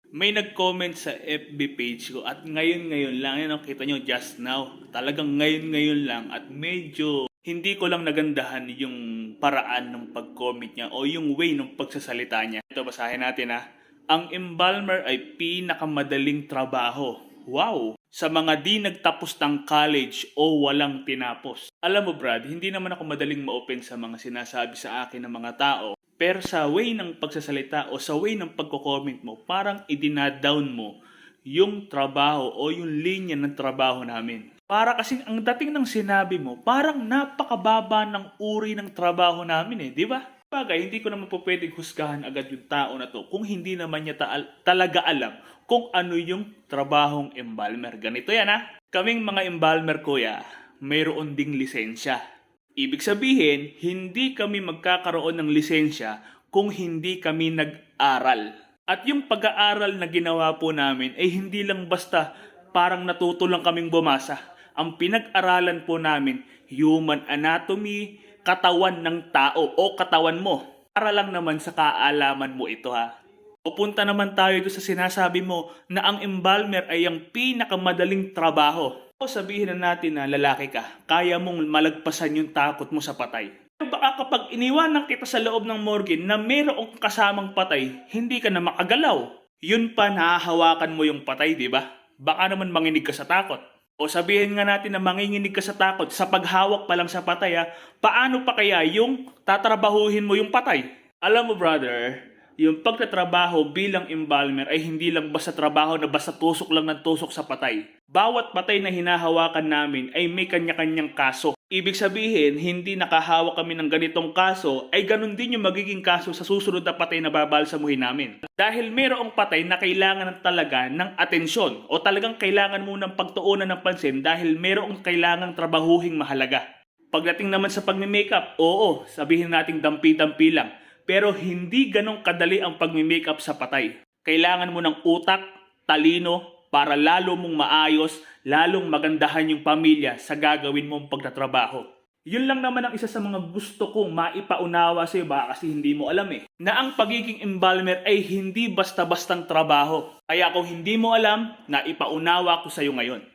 May nag-comment sa FB page ko at ngayon lang, yan ang kita nyo just now. Talagang ngayon lang at medyo hindi ko lang nagandahan yung paraan ng pag-comment niya o yung way ng pagsasalita niya. Ito, basahin natin ha. Ang embalmer ay pinakamadaling trabaho. Wow! Sa mga di nagtapos ng college o walang tinapos. Alam mo Brad, hindi naman ako madaling ma-open sa mga sinasabi sa akin ng mga tao. Pero sa way ng pagsasalita o sa way ng pagko-comment mo, parang idinadown mo yung trabaho o yung linya ng trabaho namin. Para kasing ang dating ng sinabi mo, parang napakababa ng uri ng trabaho namin di ba? Bagay, hindi ko naman po pwedeng husgahan agad yung tao na to kung hindi naman niya talaga alam kung ano yung trabahong embalmer. Ganito yan Kaming mga embalmer kuya, mayroon ding lisensya. Ibig sabihin, hindi kami magkakaroon ng lisensya kung hindi kami nag-aral. At yung pag-aaral na ginawa po namin ay hindi lang basta parang natuto lang kaming bumasa. Ang pinag-aralan po namin, human anatomy, katawan ng tao o katawan mo. Para lang naman sa kaalaman mo ito Pupunta naman tayo doon sa sinasabi mo na ang embalmer ay ang pinakamadaling trabaho. O sabihin na natin na lalaki ka, kaya mong malagpasan yung takot mo sa patay. Pero baka kapag iniwanan kita sa loob ng morgue na mayroong kasamang patay, hindi ka na makagalaw. Yun pa nahahawakan mo yung patay, di ba? Baka naman manginig ka sa takot. O sabihin nga natin na manginginig ka sa takot sa paghawak pa lang sa patay paano pa kaya yung tatrabahuhin mo yung patay? Alam mo brother, yung pagtatrabaho bilang embalmer ay hindi lang basta trabaho na basta tusok lang ng tusok sa patay. Bawat patay na hinahawakan namin ay may kanya-kanyang kaso. Ibig sabihin, hindi nakahawak kami ng ganitong kaso, ay ganun din yung magiging kaso sa susunod na patay na babalsamuhin namin. Dahil mayroong patay na kailangan talaga ng atensyon o talagang kailangan mo ng pagtuunan ng pansin dahil mayroong kailangang trabahuhing mahalaga. Pagdating naman sa pagme-makeup, oo, sabihin nating dampi-dampi lang. Pero hindi ganong kadali ang pagme-makeup sa patay. Kailangan mo ng utak, talino, para lalo mong maayos, lalong magandahan yung pamilya sa gagawin mong pagtatrabaho. Yun lang naman ang isa sa mga gusto kong maipaunawa sa iyo, baka kasi hindi mo alam na ang pagiging embalmer ay hindi basta-bastang trabaho. Kaya kung hindi mo alam, naipaunawa ko sa iyo ngayon.